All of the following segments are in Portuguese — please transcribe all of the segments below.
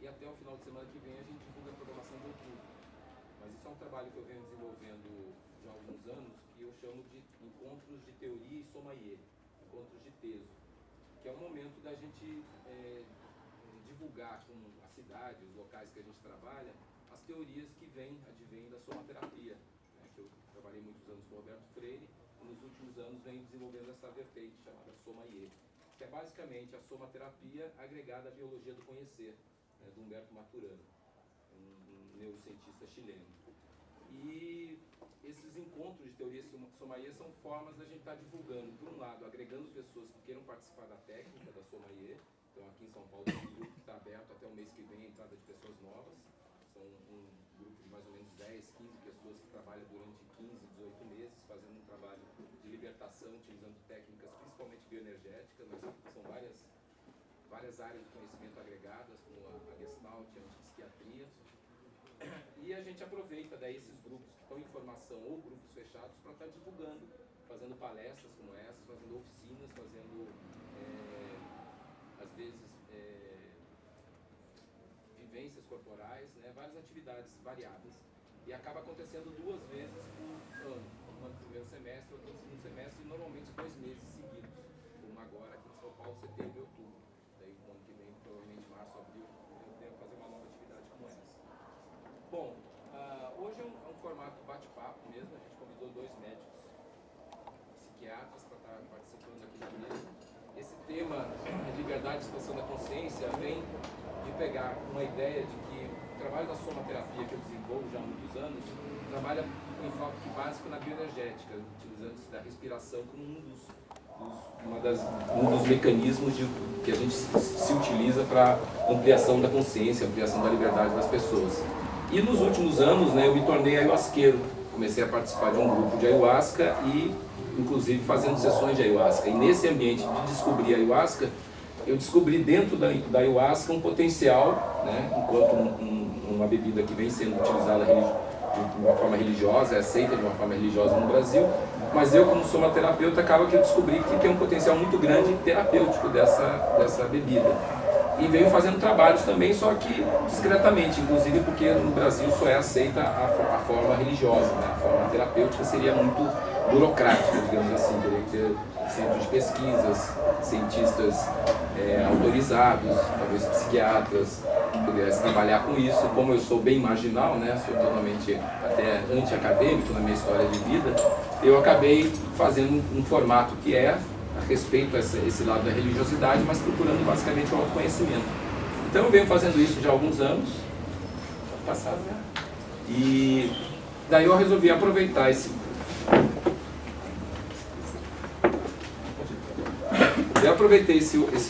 e até o final de semana que vem a gente divulga a programação de outubro. Mas isso é um trabalho que eu venho desenvolvendo já há alguns anos, que eu chamo de encontros de teoria e sommelier, encontros de teso, que é um momento da gente divulgar com a cidade, os locais que a gente trabalha, as teorias que advêm da somaterapia, né, que eu trabalhei muitos anos com o Roberto Freire, e nos últimos anos venho desenvolvendo essa vertente chamada sommelier, que é basicamente a somaterapia agregada à biologia do conhecer, né, do Humberto Maturana, um neurocientista chileno. E esses encontros de teoria sommelier são formas da gente estar divulgando, por um lado, agregando pessoas que queiram participar da técnica da sommelier. Então aqui em São Paulo tem um grupo que está aberto até o mês que vem, a entrada de pessoas novas. São um grupo de mais ou menos 10, 15 pessoas que trabalham durante 15, 18 meses, fazendo um trabalho de libertação, utilizando técnicas principalmente bioenergéticas, mas são várias áreas de conhecimento agregadas, como a Gestalt, a antipsiquiatria. E a gente aproveita daí esses grupos que estão em formação ou grupos fechados para estar divulgando, fazendo palestras como essas, fazendo oficinas, fazendo, às vezes, vivências corporais, né, várias atividades variadas. E acaba acontecendo 2 vezes por ano, uma no primeiro semestre, outra no segundo semestre, e normalmente 2 meses seguidos, como agora aqui em São Paulo, setembro e outubro. Daí, no ano que vem, provavelmente março, abril, eu devo fazer uma nova atividade como essa. Bom, hoje é um formato bate-papo mesmo, a gente convidou 2 médicos psiquiatras para estar participando aqui da mesa. Esse tema, liberdade e expansão da consciência, vem de pegar uma ideia de que o trabalho da somaterapia que eu desenvolvo já há muitos anos, trabalha com enfoque básico na bioenergética, utilizando-se da respiração como um dos mecanismos que a gente se utiliza para ampliação da consciência, ampliação da liberdade das pessoas. E nos últimos anos, né, eu me tornei ayahuasqueiro. Comecei a participar de um grupo de ayahuasca e, inclusive, fazendo sessões de ayahuasca. E nesse ambiente de descobrir a ayahuasca, eu descobri dentro da ayahuasca um potencial, né, enquanto uma bebida que vem sendo utilizada de uma forma religiosa, é aceita de uma forma religiosa no Brasil, mas eu, como somaterapeuta, acaba que eu descobri que tem um potencial muito grande terapêutico dessa bebida. E venho fazendo trabalhos também, só que discretamente, inclusive porque no Brasil só é aceita a forma religiosa, né? A forma terapêutica seria muito burocrática, digamos assim, teria que ter centros de pesquisas, cientistas autorizados, talvez psiquiatras, que pudessem trabalhar com isso. Como eu sou bem marginal, né? Sou totalmente até anti-acadêmico na minha história de vida, eu acabei fazendo um formato que a respeito a esse lado da religiosidade, mas procurando basicamente o autoconhecimento. Então eu venho fazendo isso já há alguns anos, passado, né? E daí eu resolvi aproveitar esse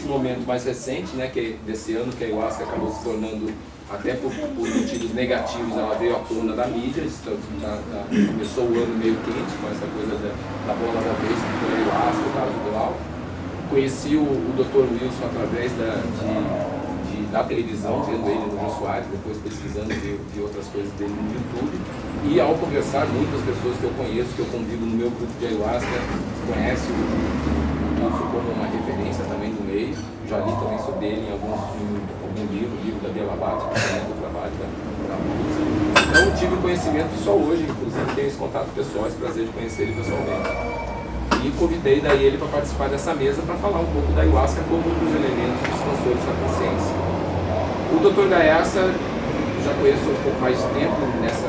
momento mais recente, né, que é desse ano, que a ayahuasca acabou se tornando, até por motivos negativos, ela veio à tona da mídia. Começou o ano meio quente com essa coisa da bola da vez, que foi a ayahuasca, o caso do Lau. Conheci o Dr. Wilson através da televisão, vendo ele no Jô Soares, depois pesquisando, vi outras coisas dele no YouTube. E ao conversar, muitas pessoas que eu conheço, que eu convivo no meu grupo de ayahuasca, conhecem o Wilson como uma referência também do meio. Já li também sobre ele em algum livro da Bia Labato, que é do trabalho da música. Então eu tive conhecimento só hoje, inclusive tenho esse contato pessoal, esse prazer de conhecer ele pessoalmente. E convidei daí ele para participar dessa mesa para falar um pouco da ayahuasca como um dos elementos expansores da consciência. O Dr. Gaiaça já conheço um pouco mais de tempo nesse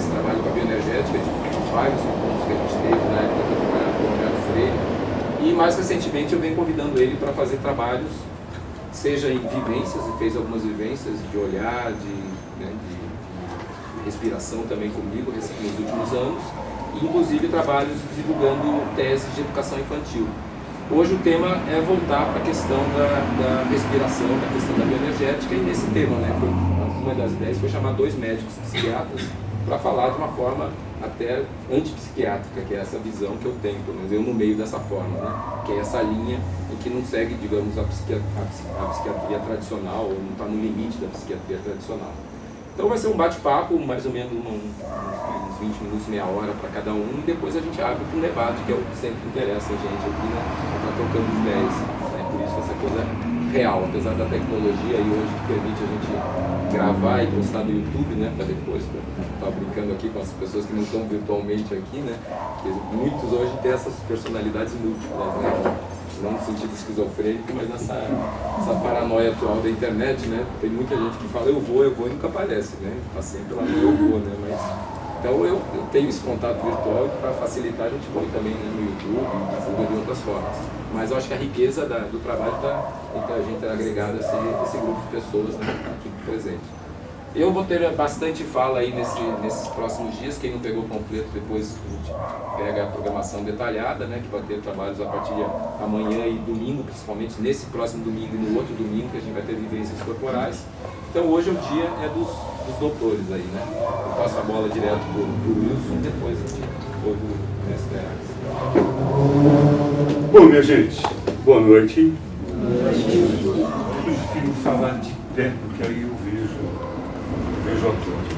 trabalho com a bioenergética, de vários encontros que a gente teve na época que eu trabalhava com o Roberto Freire. E mais recentemente eu venho convidando ele para fazer trabalhos, seja em vivências, e fez algumas vivências de olhar, de respiração também comigo nos últimos anos, e inclusive trabalhos divulgando teses de educação infantil. Hoje o tema é voltar para a questão da respiração, da questão da bioenergética, e nesse tema, né, uma das ideias foi chamar 2 médicos psiquiatras para falar de uma forma até antipsiquiátrica, que é essa visão que eu tenho, pelo menos eu no meio dessa forma, né? Que é essa linha em que não segue, digamos, a psiquiatria tradicional, ou não está no limite da psiquiatria tradicional. Então vai ser um bate-papo, mais ou menos uns 20 minutos, meia hora para cada um, e depois a gente abre para um debate, que é o que sempre interessa a gente aqui, né? Está tocando os 10, né? Por isso essa coisa real, apesar da tecnologia e hoje que permite a gente gravar e postar no YouTube, né, para depois, estar brincando aqui com as pessoas que não estão virtualmente aqui, né, muitos hoje têm essas personalidades múltiplas, né, não no sentido esquizofrênico, mas essa paranoia atual da internet, né, tem muita gente que fala eu vou e nunca aparece, né, está sempre lá no eu vou, né, mas... Então eu tenho esse contato virtual para facilitar a gente põe também, né, no YouTube, divulga de outras formas. Mas eu acho que a riqueza do trabalho está entre a gente ter agregado esse grupo de pessoas, né, aqui presente. Eu vou ter bastante fala aí nesses próximos dias. Quem não pegou o panfleto, depois a gente pega a programação detalhada, né, que vai ter trabalhos a partir de amanhã e domingo, principalmente nesse próximo domingo e no outro domingo, que a gente vai ter vivências corporais. Então hoje o dia é dos doutores aí, né? Eu passo a bola direto pro Wilson, depois a gente ouve o mestre Alex. Bom, minha gente, boa noite. Eu prefiro falar de pé, porque aí eu vejo a todos,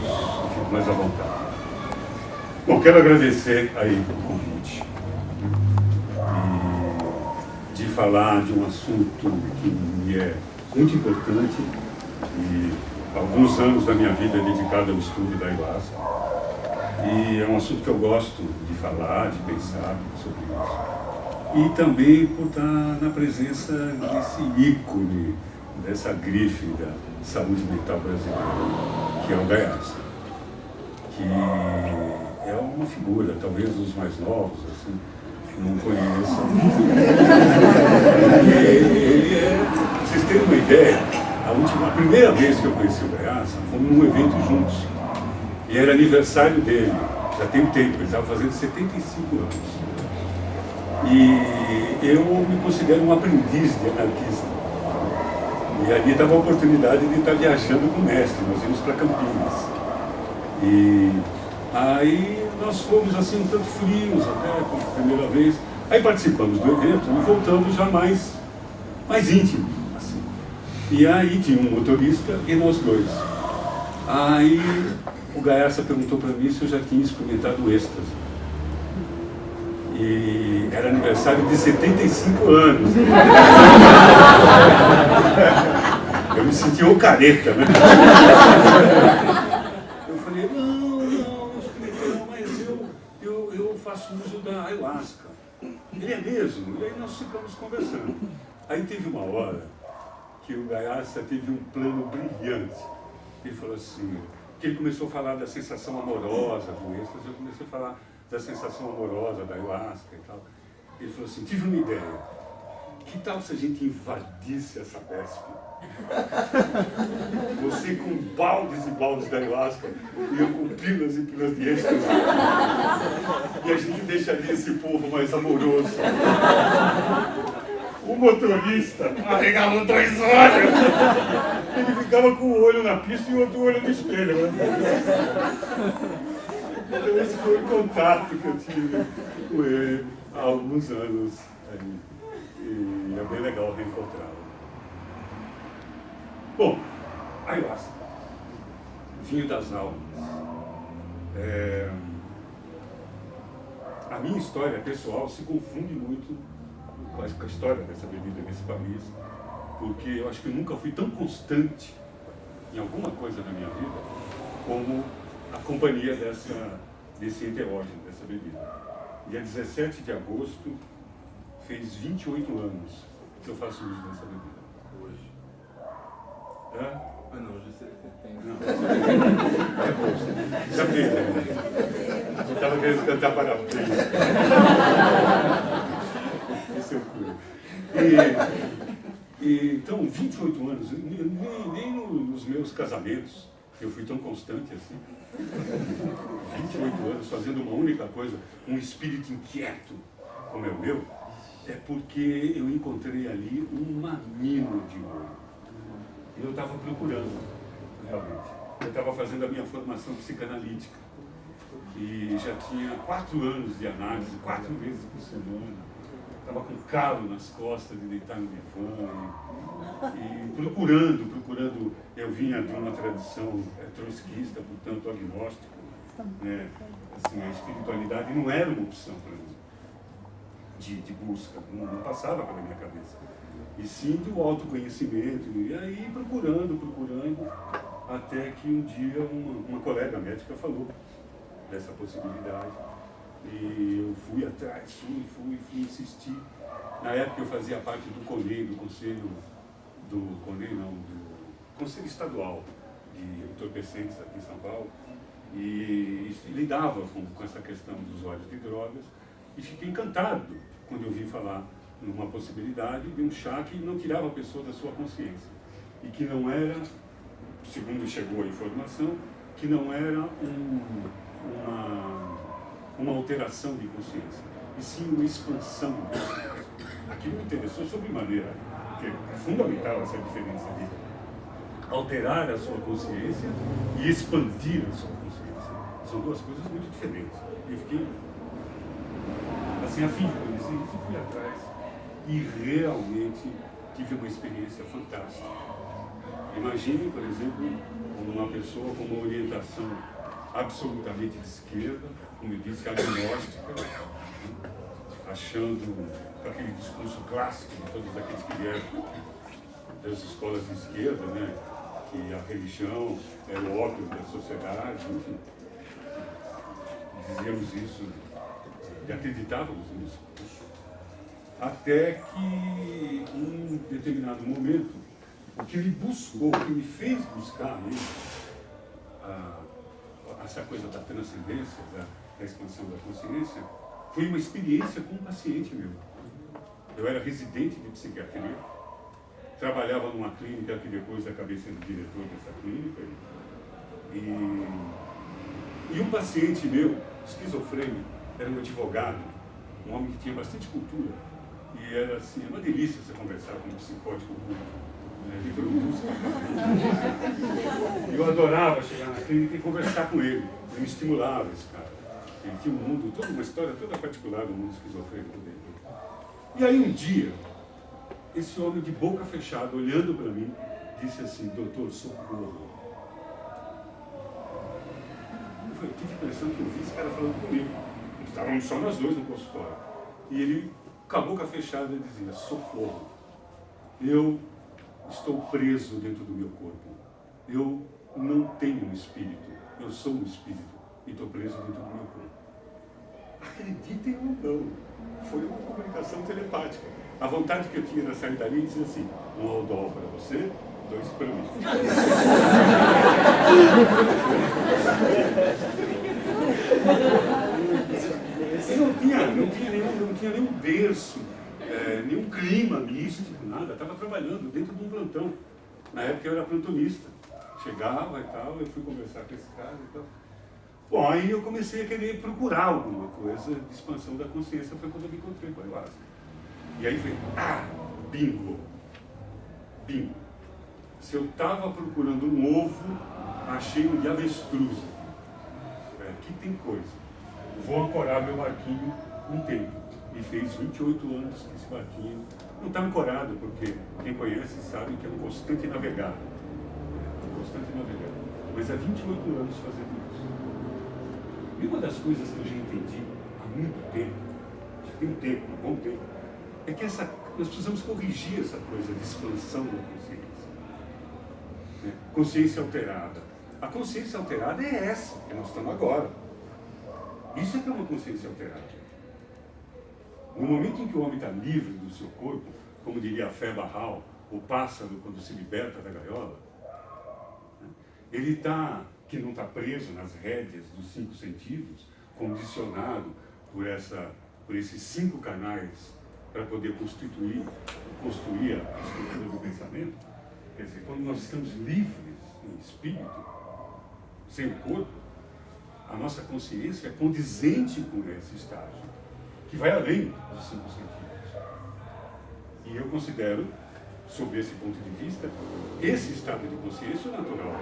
fico mais à vontade. Bom, quero agradecer aí o convite e de falar de um assunto que me é muito importante e alguns anos da minha vida é dedicado ao estudo da ayahuasca. E é um assunto que eu gosto de falar, de pensar sobre isso. E também por estar na presença desse ícone, dessa grife da saúde mental brasileira, que é o Gaiarsa, que é uma figura, talvez os mais novos, assim, não conheçam. Ele é, pra vocês terem uma ideia, a primeira vez que eu conheci o Gaiarsa, fomos num evento juntos. E era aniversário dele, já tem um tempo, ele estava fazendo 75 anos. E eu me considero um aprendiz de anarquista. E ali estava a oportunidade de estar viajando com o mestre, nós íamos para Campinas. E aí nós fomos assim um tanto frios até pela primeira vez. Aí participamos do evento e voltamos já mais íntimos. Assim. E aí tinha um motorista e nós dois. Aí o Gaiarsa perguntou para mim se eu já tinha experimentado o êxtase. E era aniversário de 75 anos. Eu me senti um careta, né? Eu falei, não experimentei, mas eu faço uso da ayahuasca. Ele é mesmo? E aí nós ficamos conversando. Aí teve uma hora que o Gaiarsa teve um plano brilhante. Ele falou assim, que ele começou a falar da sensação amorosa do êxtase, eu comecei a falar da sensação amorosa da ayahuasca e tal. Ele falou assim, tive uma ideia, que tal se a gente invadisse essa BESP? Você com baldes e baldes da ayahuasca e eu com pilas e pilas de êxtase. E a gente deixaria esse povo mais amoroso. O motorista arregalou 2 olhos. Ele ficava com o olho na pista e o outro olho no espelho. Então esse foi o contato que eu tive com ele há alguns anos. E é bem legal reencontrá-lo. Bom, ayahuasca, vinho das almas. A minha história pessoal se confunde muito com a história dessa bebida nesse país, porque eu acho que eu nunca fui tão constante em alguma coisa na minha vida como a companhia desse enteógeno, dessa bebida. Dia 17 de agosto fez 28 anos que eu faço uso dessa bebida. Hoje. Hã? Não, hoje você tem. É agosto. Já fez, né? Eu estava querendo cantar parabéns. Esse é o curo. Então, 28 anos, nem nos meus casamentos eu fui tão constante assim. 28 anos fazendo uma única coisa, um espírito inquieto como é o meu, é porque eu encontrei ali uma mina de ouro. E eu estava procurando, realmente. Eu estava fazendo a minha formação psicanalítica. E já tinha 4 anos de análise, 4 vezes por semana. Estava com calo nas costas de deitar no divã. E procurando. Eu vinha de uma tradição trotskista, portanto agnóstica. Né? Assim, a espiritualidade não era uma opção para mim. de busca, não passava pela minha cabeça. E sim do autoconhecimento, e aí procurando, até que um dia uma colega médica falou dessa possibilidade. E eu fui atrás, fui insistir. Na época eu fazia parte do CONEI, do Conselho Estadual de Entorpecentes aqui em São Paulo, e lidava com essa questão dos usuários de drogas, e fiquei encantado quando eu vi falar numa possibilidade de um chá que não tirava a pessoa da sua consciência, e que não era, segundo chegou a informação, que não era uma alteração de consciência, e sim uma expansão de consciência. Aquilo me interessou sobremaneira, porque é fundamental essa diferença de alterar a sua consciência e expandir a sua consciência. São duas coisas muito diferentes. Eu fiquei assim, a fim de conhecer isso, fui atrás e realmente tive uma experiência fantástica. Imagine, por exemplo, uma pessoa com uma orientação absolutamente de esquerda, como eu disse, agnóstica, achando aquele discurso clássico de todos aqueles que vieram das escolas de esquerda, né, que a religião era o ópio da sociedade, enfim. Dizíamos isso e acreditávamos nisso. Até que, em um determinado momento, o que me buscou, o que me fez buscar mesmo, essa coisa da transcendência, da expansão da consciência, foi uma experiência com um paciente meu. Eu era residente de psiquiatria, trabalhava numa clínica que depois acabei sendo diretor dessa clínica, e um paciente meu, esquizofrênico, era um advogado, um homem que tinha bastante cultura, e era assim, uma delícia você conversar com um psicótico público. Eu adorava chegar na clínica e conversar com ele, eu me estimulava esse cara. Ele tinha um mundo, toda uma história toda particular do mundo esquizofrênico dele. E aí um dia, esse homem de boca fechada, olhando para mim, disse assim: doutor, socorro. Eu tive a impressão que eu vi esse cara falando comigo. Estávamos só nós dois no consultório. E ele, com a boca fechada, dizia: socorro. Eu estou preso dentro do meu corpo. Eu não tenho um espírito. Eu sou um espírito e estou preso dentro do meu corpo. Acreditem ou não, foi uma comunicação telepática. A vontade que eu tinha de sair dali e dizer assim: um Aldol para você, 2 para mim. Não tinha nenhum berço, nenhum clima místico, nada. Estava trabalhando dentro de um plantão. Na época eu era plantonista. Chegava e tal, eu fui conversar com esse cara e tal. Bom, aí eu comecei a querer procurar alguma coisa de expansão da consciência. Foi quando eu me encontrei com a ayahuasca. E aí falei: bingo! Bingo! Se eu estava procurando um ovo, achei um de avestruz. Aqui tem coisa. Vou ancorar meu barquinho um tempo. E fez 28 anos que esse barquinho não está ancorado, porque quem conhece sabe que é um constante navegado. Mas há 28 anos fazendo isso. E uma das coisas que eu já entendi há muito tempo, já tem um tempo, um bom tempo, é que nós precisamos corrigir essa coisa de expansão da consciência. Né? Consciência alterada. A consciência alterada é essa que nós estamos agora. Isso é que é uma consciência alterada. No momento em que o homem está livre do seu corpo, como diria a Fé Barral, o pássaro quando se liberta da gaiola, ele está, que não está preso nas rédeas dos 5 sentidos, condicionado por esses 5 canais para poder construir a estrutura do pensamento. Quer dizer, quando nós estamos livres em espírito, sem o corpo, a nossa consciência é condizente com esse estágio, que vai além dos 5 sentidos. E eu considero, sob esse ponto de vista, esse estado de consciência natural,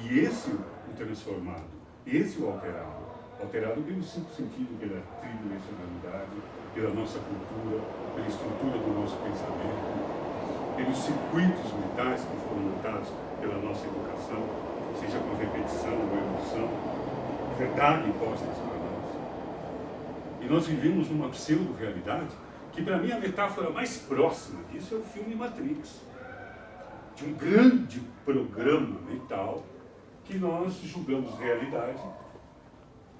e esse o transformado, esse o alterado pelos 5 sentidos, pela tridimensionalidade, pela nossa cultura, pela estrutura do nosso pensamento, pelos circuitos mentais que foram montados pela nossa educação, seja com repetição ou emoção, verdade impostas para nós. E nós vivemos numa pseudo-realidade que para mim a metáfora mais próxima disso é o filme Matrix, de um grande programa mental que nós julgamos realidade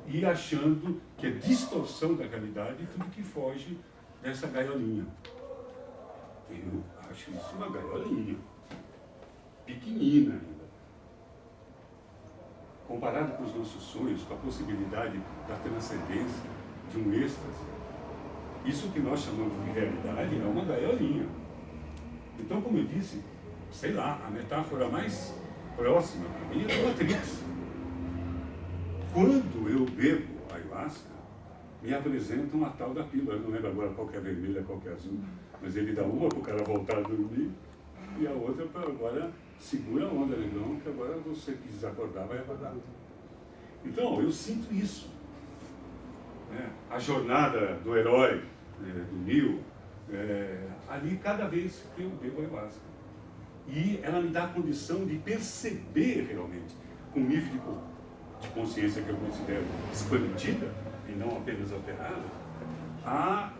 e achando que é distorção da realidade tudo que foge dessa gaiolinha. Eu acho isso uma gaiolinha, pequenina ainda. Comparado com os nossos sonhos, com a possibilidade da transcendência, de um êxtase, isso que nós chamamos de realidade é uma gaiolinha. Então, como eu disse, sei lá, a metáfora mais próxima para mim é a Matrix. Quando eu bebo ayahuasca, me apresentam a tal da pílula. Eu não lembro agora qual que é a vermelha, qual que é a azul, mas ele dá uma para o cara voltar a dormir e a outra para agora segura a onda, negão, que agora você que desacordar vai acordar. Então, eu sinto isso. Né? A jornada do herói, do Neo, ali cada vez que eu bebo ayahuasca. E ela me dá a condição de perceber realmente, com um nível de consciência que eu considero expandida, e não apenas alterada, a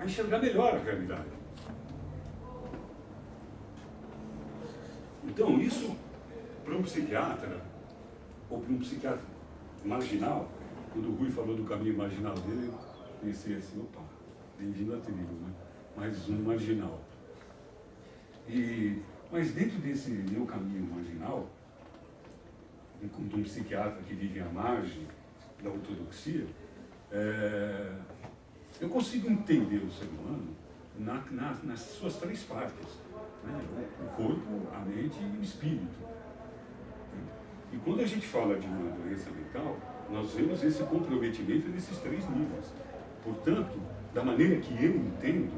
enxergar melhor a realidade. Então, isso, para um psiquiatra, ou para um psiquiatra marginal, quando o Rui falou do caminho marginal dele, eu pensei assim, opa, bem-vindo à tribo, né? Mais um marginal. Mas dentro desse meu caminho marginal, enquanto um psiquiatra que vive à margem da ortodoxia, eu consigo entender o ser humano nas suas três partes, né? O corpo, a mente e o espírito. E quando a gente fala de uma doença mental, nós vemos esse comprometimento nesses três níveis. Portanto, da maneira que eu entendo,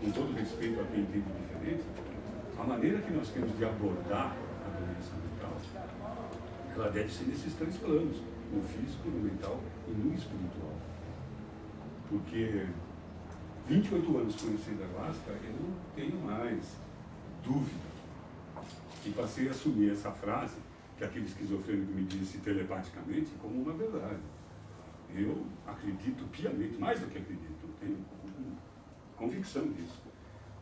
com todo respeito a quem entende diferente, a maneira que nós temos de abordar a doença mental, ela deve ser nesses três planos, no físico, no mental e no espiritual. Porque 28 anos conhecendo a ayahuasca, eu não tenho mais dúvida. E passei a assumir essa frase, que aquele esquizofrênico me disse telepaticamente, como uma verdade. Eu acredito piamente, mais do que acredito, tenho convicção disso.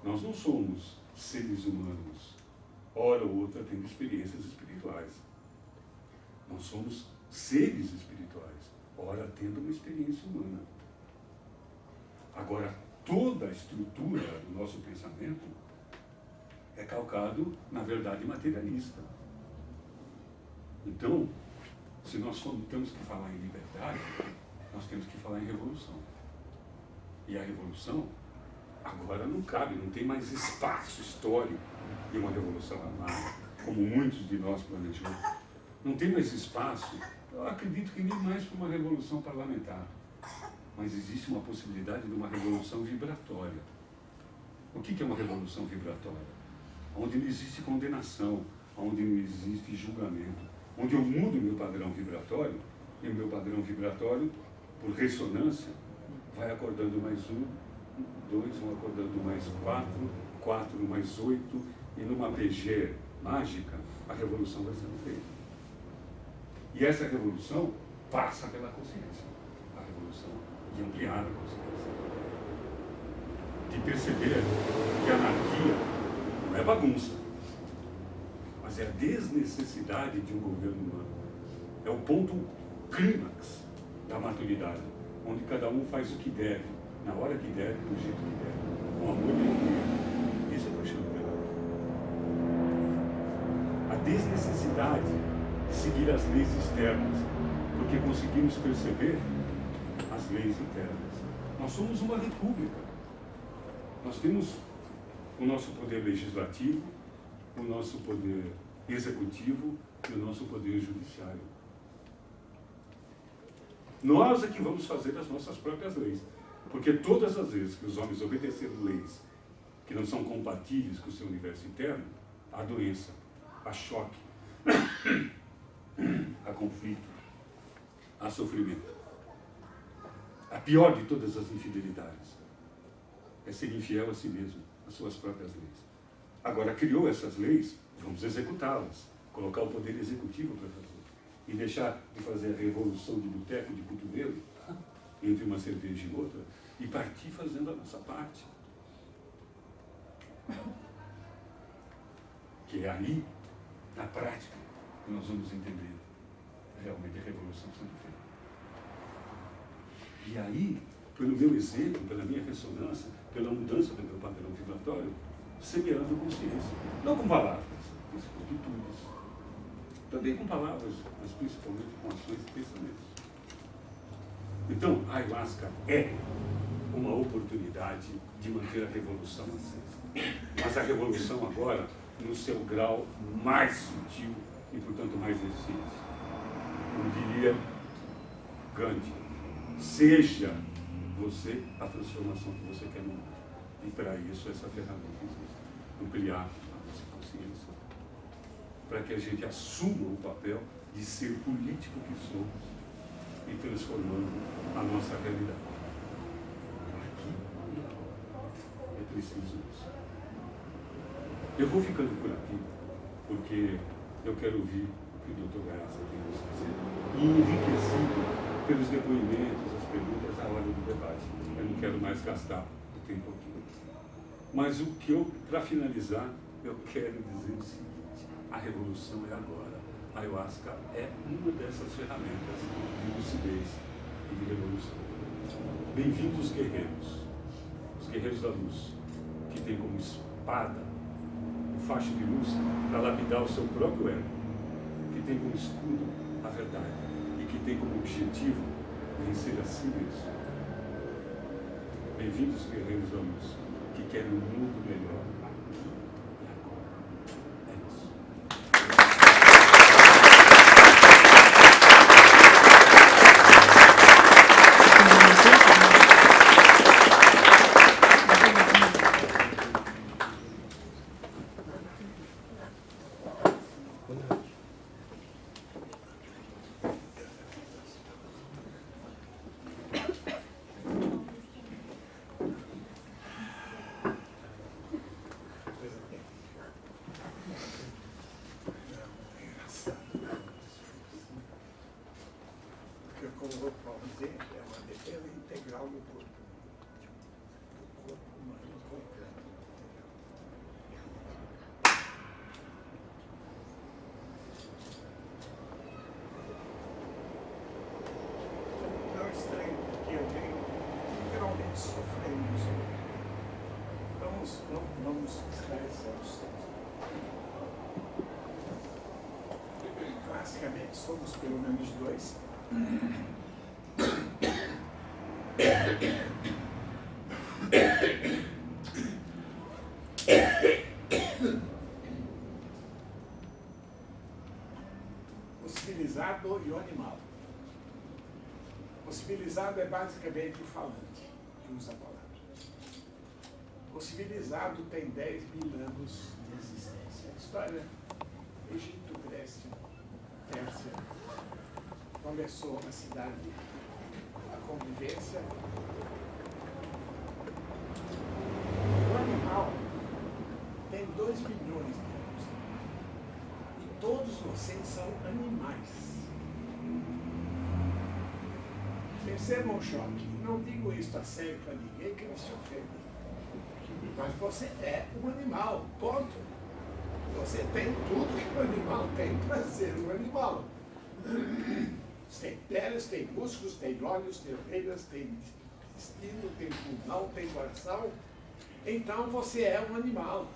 Nós não somos seres humanos, hora ou outra tendo experiências espirituais. Nós somos seres espirituais, ora tendo uma experiência humana. Agora, toda a estrutura do nosso pensamento é calcado na verdade materialista. Então, se nós temos que falar em liberdade, nós temos que falar em revolução. E a revolução agora não cabe, não tem mais espaço histórico de uma revolução armada, como muitos de nós planejou. Não tem mais espaço, eu acredito que nem mais para uma revolução parlamentar. Mas existe uma possibilidade de uma revolução vibratória. O que é uma revolução vibratória? Onde não existe condenação, onde não existe julgamento, onde eu mudo o meu padrão vibratório, e o meu padrão vibratório, por ressonância, vai acordando mais 1, 2, vão acordando mais 4, 4 mais 8, e numa PG mágica, a revolução vai sendo feita. E essa revolução passa pela consciência. A revolução de ampliar a consciência. De perceber que a anarquia não é bagunça, mas é a desnecessidade de um governo humano. É o ponto clímax da maturidade, onde cada um faz o que deve, na hora que deve, do jeito que deve, com amor e alegria. Isso é paixão liberal. A desnecessidade de seguir as leis externas, porque conseguimos perceber as leis internas. Nós somos uma república. Nós temos o nosso poder legislativo, o nosso poder executivo e o nosso poder judiciário. Nós é que vamos fazer as nossas próprias leis. Porque todas as vezes que os homens obedeceram leis que não são compatíveis com o seu universo interno, há doença, há choque, há conflito, há sofrimento. A pior de todas as infidelidades é ser infiel a si mesmo, às suas próprias leis. Agora, criou essas leis, vamos executá-las, colocar o poder executivo para fazer. E deixar de fazer a revolução de boteco, de cotovelo, entre uma cerveja e outra, e partir fazendo a nossa parte. Que é aí, na prática, que nós vamos entender realmente a revolução sendo feita. E aí, pelo meu exemplo, pela minha ressonância, pela mudança do meu padrão vibratório, semeando consciência. Não com palavras, mas com atitudes. Também com palavras, mas principalmente com ações e pensamentos. Então, a ayahuasca é uma oportunidade de manter a revolução acesa. Mas a revolução agora no seu grau mais sutil e, portanto, mais eficiente. Eu diria, Gandhi, seja você a transformação que você quer no mundo. E para isso essa ferramenta existe. Ampliar a nossa consciência. Para que a gente assuma o papel de ser político que somos e transformando a nossa realidade. Aqui e agora. É preciso isso. Eu vou ficando por aqui, porque eu quero ouvir o que o Dr. Garza tem a nos dizer. E enriquecido pelos depoimentos, as perguntas à hora do debate. Eu não quero mais gastar o tempo aqui. Mas o que eu, para finalizar, eu quero dizer o seguinte: a revolução é agora. A ayahuasca é uma dessas ferramentas de lucidez e de revolução. Bem-vindos, guerreiros, os guerreiros da luz, que têm como espada o facho de luz para lapidar o seu próprio ego, que tem como escudo a verdade e que tem como objetivo vencer a si mesmo. Bem-vindos, guerreiros da luz, que querem um mundo melhor aqui e agora. É isso. Vamos esclarecer os textos. Classicamente somos pelo menos dois. O civilizado e o animal. O civilizado é basicamente o falante, que usa a palavra. O civilizado tem 10 mil anos de existência. A história, Egito, Grécia, Pérsia, começou a cidade, a convivência. O animal tem 2 milhões de anos. E todos vocês são animais. Percebam o choque. Não digo isso a sério para ninguém que não se ofenda. Mas você é um animal, ponto. Você tem tudo que um animal tem para ser um animal. Você tem peles, tem músculos, tem olhos, tem orelhas, tem intestino, tem pulmão, tem coração. Então você é um animal.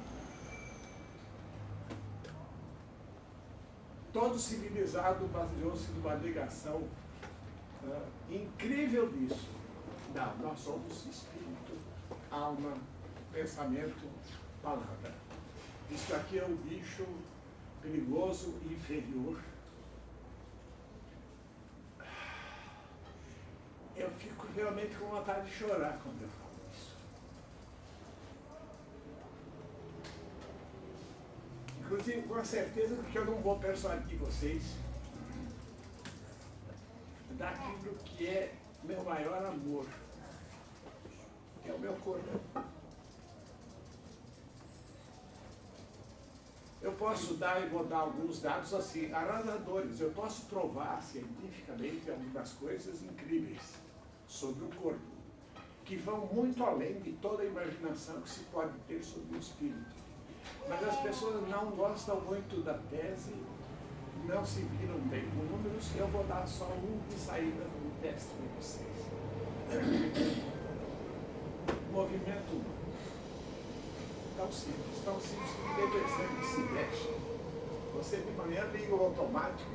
Todo civilizado baseou-se numa negação incrível disso. Não, nós somos espírito, alma, pensamento, palavra. Isso aqui é um bicho perigoso e inferior. Eu fico realmente com vontade de chorar quando eu falo isso. Inclusive, com a certeza que eu não vou persuadir vocês daquilo que é meu maior amor, que é o meu corpo. Eu posso dar, e vou dar alguns dados assim, arrasadores. Eu posso provar cientificamente algumas coisas incríveis sobre o corpo, que vão muito além de toda a imaginação que se pode ter sobre o espírito. Mas as pessoas não gostam muito da tese, não se viram bem com números. Eu vou dar só um de saída no teste para vocês. Movimento humano. Tão simples que depressão se mexe. Você de manhã liga o automático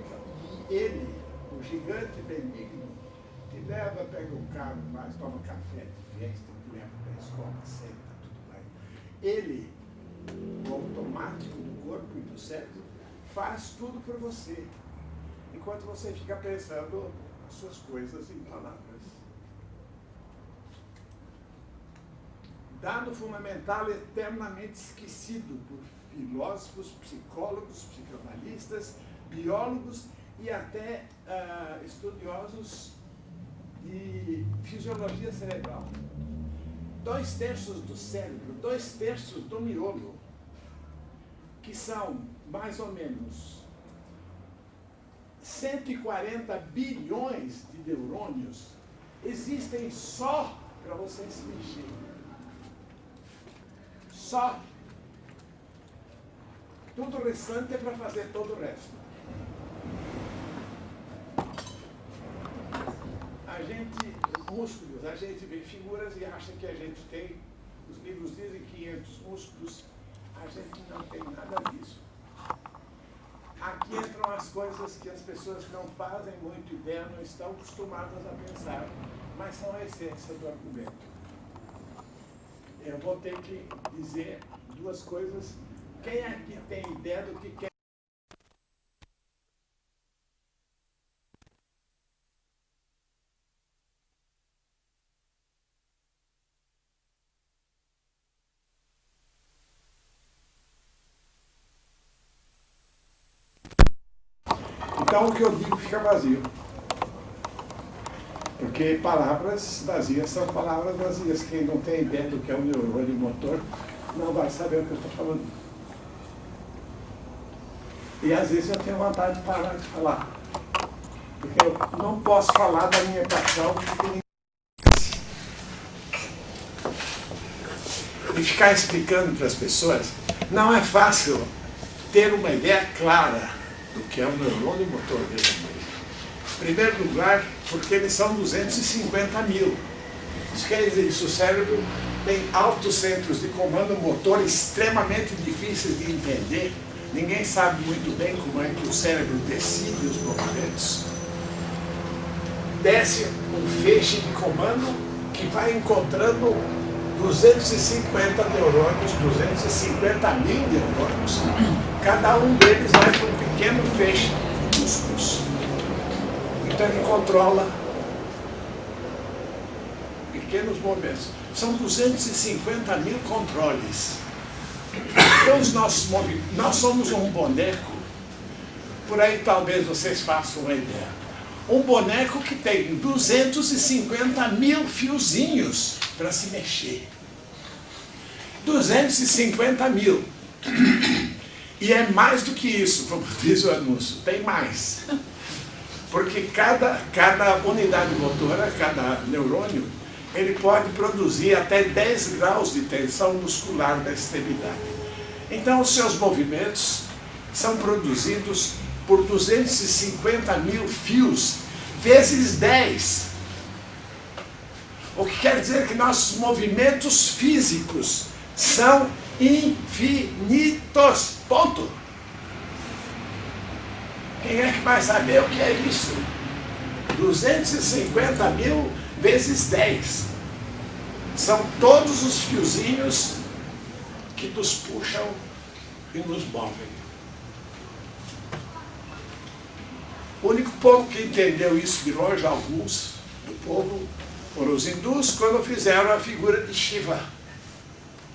e ele, o gigante benigno, te leva, pega um carro, mais toma café, te veste, te leva para a escola, senta, tudo bem. Ele, o automático do corpo e do cérebro, faz tudo por você, enquanto você fica pensando as suas coisas em palavras. Dado fundamental eternamente esquecido por filósofos, psicólogos, psicanalistas, biólogos e até estudiosos de fisiologia cerebral. 2/3 do cérebro, 2/3 do miolo, que são mais ou menos 140 bilhões de neurônios, existem só para você se mexer. Só. Tudo o restante é para fazer todo o resto. Músculos, a gente vê figuras e acha que a gente tem, os livros dizem 500 músculos, a gente não tem nada disso. Aqui entram as coisas que as pessoas não fazem muito ideia, não estão acostumadas a pensar, mas são a essência do argumento. Eu vou ter que dizer duas coisas. Quem aqui tem ideia do que quer? Então o que eu digo fica vazio. Porque palavras vazias são palavras vazias. Quem não tem ideia do que é o neurônio motor não vai saber o que eu estou falando. E às vezes eu tenho vontade de parar de falar. Porque eu não posso falar da minha paixão e ficar explicando para as pessoas. Não é fácil ter uma ideia clara do que é o neurônio motor dele. Em primeiro lugar, porque eles são 250 mil. Isso quer dizer que o cérebro tem altos centros de comando motor extremamente difíceis de entender. Ninguém sabe muito bem como é que o cérebro decide os movimentos. Desce um feixe de comando que vai encontrando 250 neurônios, 250 mil neurônios. Cada um deles vai para um pequeno feixe de músculos. Então ele controla pequenos movimentos. São 250 mil controles. Então os nossos movimentos, nós somos um boneco, por aí talvez vocês façam uma ideia. Um boneco que tem 250 mil fiozinhos para se mexer. 250 mil. E é mais do que isso, como diz o anúncio, tem mais. Porque cada unidade motora, cada neurônio, ele pode produzir até 10 graus de tensão muscular da extremidade. Então os seus movimentos são produzidos por 250 mil fios, vezes 10. O que quer dizer que nossos movimentos físicos são infinitos. Ponto. Quem é que vai saber o que é isso? 250 mil vezes 10. São todos os fiozinhos que nos puxam e nos movem. O único povo que entendeu isso de longe, alguns do povo, foram os hindus, quando fizeram a figura de Shiva,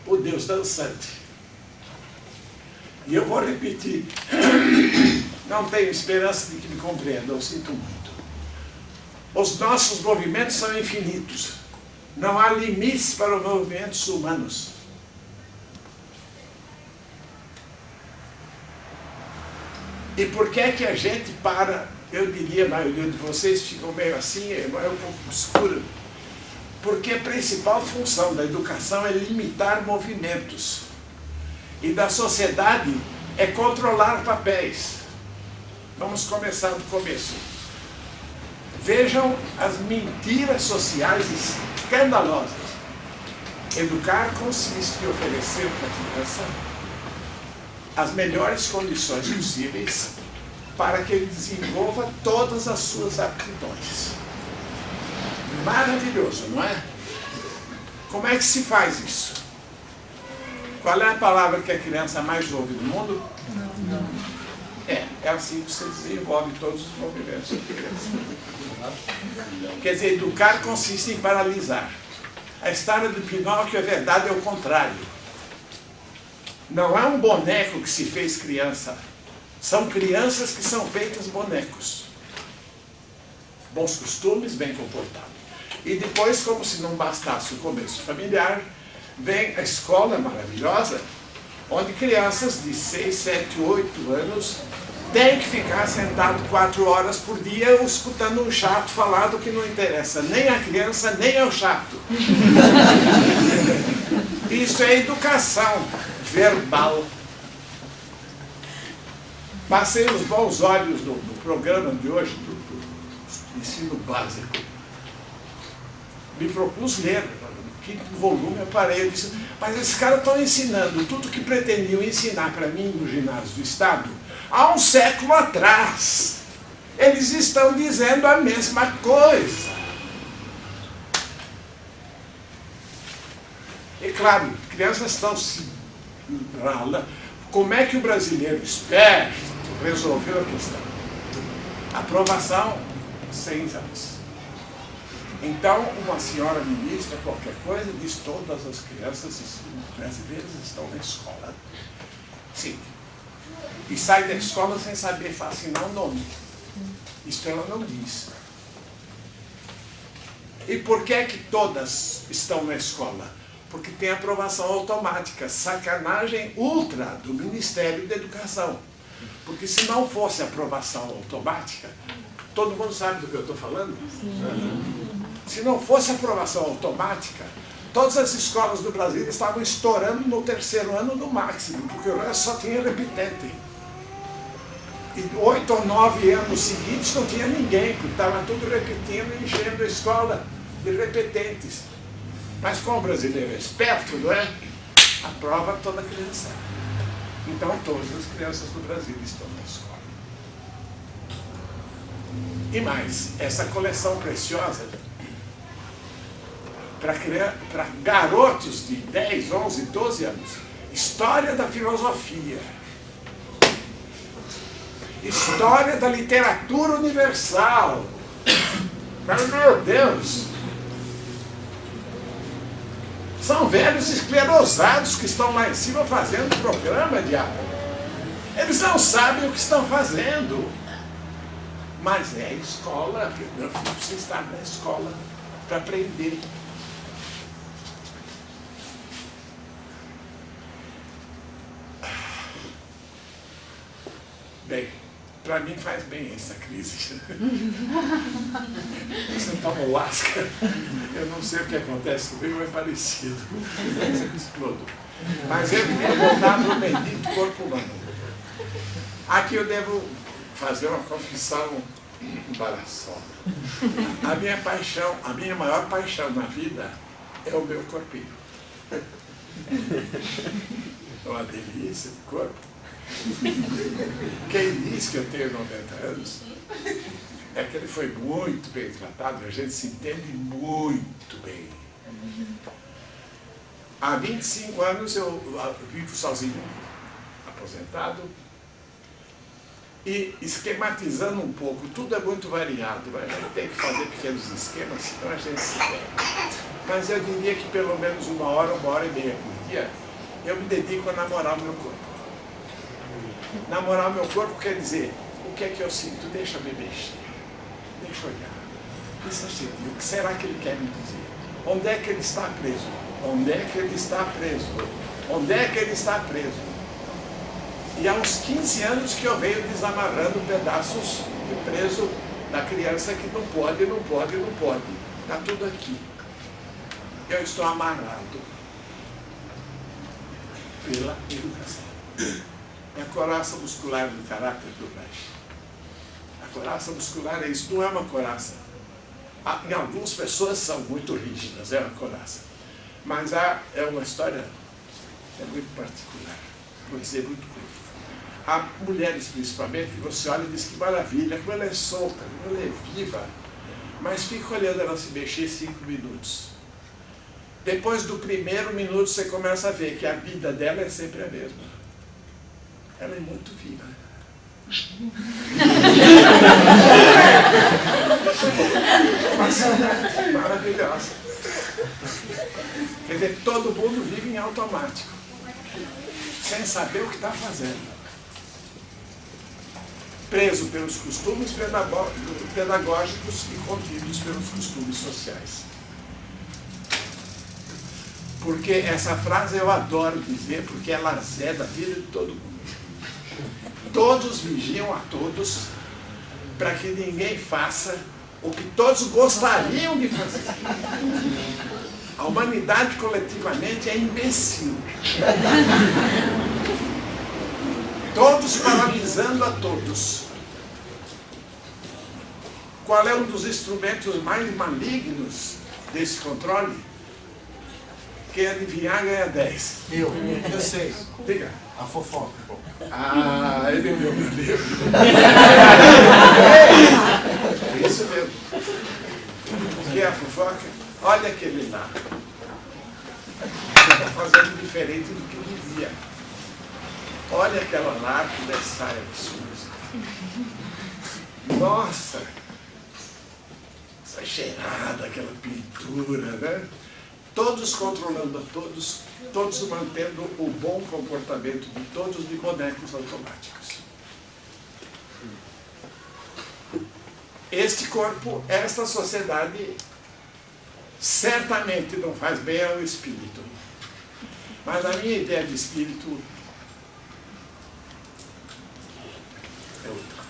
o deus dançante. E eu vou repetir, não tenho esperança de que me compreendam, eu sinto muito. Os nossos movimentos são infinitos. Não há limites para os movimentos humanos. E por que é que a gente para? Eu diria, a maioria de vocês ficam meio assim, é um pouco escuro. Porque a principal função da educação é limitar movimentos. E da sociedade é controlar papéis. Vamos começar do começo. Vejam as mentiras sociais escandalosas. Educar consiste em oferecer para a criança as melhores condições possíveis para que ele desenvolva todas as suas aptidões. Maravilhoso, não é? Como é que se faz isso? Qual é a palavra que a criança mais ouve no mundo? Não. É assim que você desenvolve todos os movimentos da criança. Quer dizer, educar consiste em paralisar. A história do Pinóquio é verdade, é o contrário. Não é um boneco que se fez criança. São crianças que são feitas bonecos. Bons costumes, bem comportados. E depois, como se não bastasse o começo familiar, vem a escola maravilhosa, onde crianças de 6, 7, 8 anos têm que ficar sentado 4 horas por dia escutando um chato falar do que não interessa nem a criança, nem ao chato. Isso é educação verbal. Passei os bons olhos do programa de hoje, do ensino básico. Me propus ler, no 5º volume eu parei e disse, mas esses caras estão ensinando tudo que pretendiam ensinar para mim no ginásio do Estado há um século atrás. Eles estão dizendo a mesma coisa. E claro, crianças estão se... Como é que o brasileiro esperto resolveu a questão? Aprovação, 6 anos. Então, uma senhora ministra, qualquer coisa, diz todas as crianças brasileiras estão na escola. Sim. E sai da escola sem saber assinar o nome. Isso ela não diz. E por que é que todas estão na escola? Porque tem aprovação automática, sacanagem ultra do Ministério da Educação. Porque se não fosse aprovação automática, todo mundo sabe do que eu estou falando? Sim. Se não fosse aprovação automática, todas as escolas do Brasil estavam estourando no 3º ano no máximo, porque o resto só tinha repetente. E 8 ou 9 anos seguintes não tinha ninguém, porque estava tudo repetindo e enchendo a escola de repetentes. Mas como o brasileiro é esperto, não é? Aprova toda a criança. Então todas as crianças do Brasil estão na escola. E mais, essa coleção preciosa para garotos de 10, 11, 12 anos. História da filosofia. História da literatura universal. Meu Deus! São velhos esclerosados que estão lá em cima fazendo programa, diabo. Eles não sabem o que estão fazendo. Mas é a escola, meu filho precisa estar na escola para aprender. Bem, para mim faz bem essa crise. Você toma o lasca, eu não sei o que acontece comigo, é parecido. Eu explodo. Mas eu vou voltar para o bendito corpo humano. Aqui eu devo fazer uma confissão embaraçosa. A minha paixão, a minha maior paixão na vida é o meu corpinho. É uma delícia de corpo. Quem diz que eu tenho 90 anos é que ele foi muito bem tratado, a gente se entende muito bem. Há 25 anos eu vivo sozinho, aposentado, e esquematizando um pouco, tudo é muito variado, a gente tem que fazer pequenos esquemas, senão a gente se perde. Mas eu diria que pelo menos 1 hora, 1h30 por dia, eu me dedico a namorar o meu corpo. Namorar o meu corpo quer dizer, o que é que eu sinto? Deixa me mexer, deixa eu olhar, deixa eu sentir, o que será que ele quer me dizer? Onde é que ele está preso? Onde é que ele está preso? Onde é que ele está preso? E há uns 15 anos que eu venho desamarrando pedaços de preso da criança que não pode, não pode, não pode. Está tudo aqui. eu estou amarrado pela educação. É a coraça muscular do caráter do Reich. A coraça muscular é isso, não é uma coraça. Em algumas pessoas são muito rígidas, é uma coraça. Mas é uma história muito particular, vou dizer muito curto. Há mulheres, principalmente, que você olha e diz que maravilha, como ela é solta, como ela é viva. Mas fica olhando ela se mexer 5 minutos. Depois do primeiro minuto, você começa a ver que a vida dela é sempre a mesma. Ela é muito viva. Fascinante, maravilhosa. Quer dizer, todo mundo vive em automático, sem saber o que está fazendo. Preso pelos costumes pedagógicos e contidos pelos costumes sociais. Porque essa frase eu adoro dizer, porque ela azeda a vida de todo mundo. Todos vigiam a todos, para que ninguém faça o que todos gostariam de fazer. A humanidade coletivamente é imbecil. Todos paralisando a todos. Qual é um dos instrumentos mais malignos desse controle? Quem adivinhar ganha 10. Eu sei. Diga. A fofoca. Ah, ele meu livro. É isso mesmo. O que é a fofoca? Olha aquele lá. Você está fazendo diferente do que devia. Olha aquela lá que dá saia absurda. Nossa! Essa cheirada, aquela pintura, né? Todos controlando a todos, todos mantendo o bom comportamento de todos de bonecos automáticos. Este corpo, esta sociedade, certamente não faz bem ao espírito. Mas a minha ideia de espírito é outra.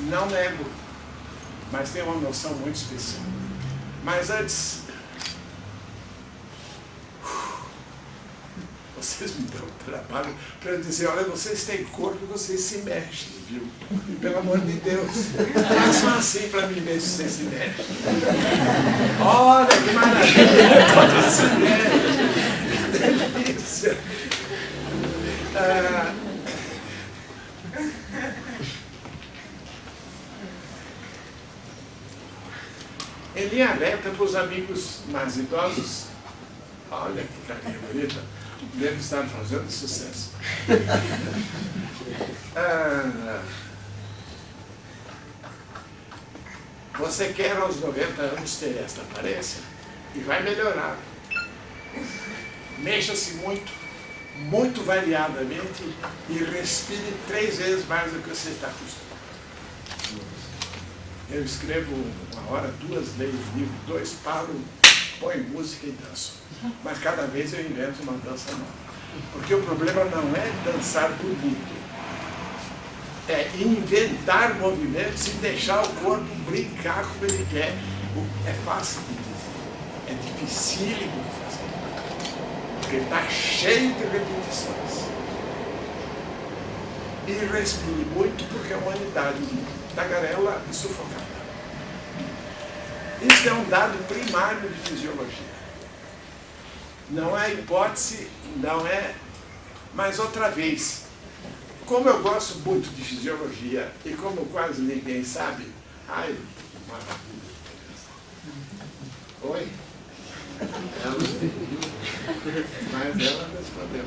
Não nego, mas tem uma noção muito especial. Mas antes, vocês me dão trabalho para dizer, olha, vocês têm corpo e vocês se mexem, viu? Pelo amor de Deus, façam assim para mim ver se vocês se mexem. Olha que maravilha, todos se mexem. Que delícia. Em linha reta para os amigos mais idosos, olha que carinha bonita, deve estar fazendo sucesso. Você quer aos 90 anos ter esta aparência? E vai melhorar. Mexa-se muito, muito variadamente e respire 3 vezes mais do que você está acostumado. Eu escrevo 1 hora, 2, leio livro, 2 paro, põe música e danço. Mas cada vez eu invento uma dança nova. Porque o problema não é dançar bonito. É inventar movimentos e deixar o corpo brincar como ele quer. É fácil de dizer. É dificílimo de fazer. Porque está cheio de repetições. E respire muito, porque a humanidade tagarela e sufocada. Isso é um dado primário de fisiologia. Não é hipótese, não é... Mas outra vez, como eu gosto muito de fisiologia e como quase ninguém sabe, ai, maravilha. Oi? Ela mas ela respondeu.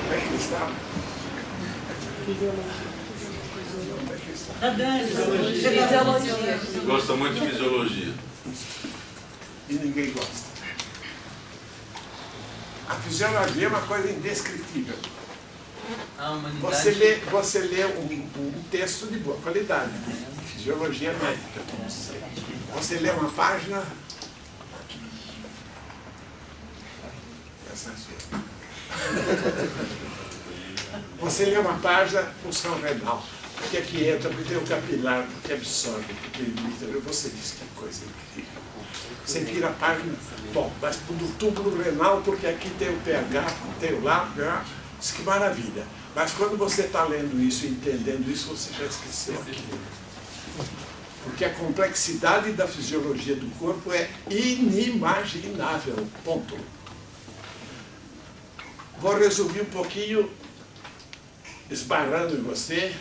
Como é que está? Fisiologia. Gosta muito de fisiologia. E ninguém gosta. A fisiologia é uma coisa indescritível. Você lê um texto de boa qualidade, fisiologia médica. Você lê uma página, você lê uma página, função renal. porque aqui entra, porque tem o capilar, porque absorve, porque limita. Você disse que coisa incrível. Você vira a página, bom, mas do túbulo renal, porque aqui tem o pH, tem o lá, diz que maravilha. Mas quando você está lendo isso e entendendo isso, você já esqueceu aquilo. Porque a complexidade da fisiologia do corpo é inimaginável, ponto. Vou resumir um pouquinho, esbarrando em você.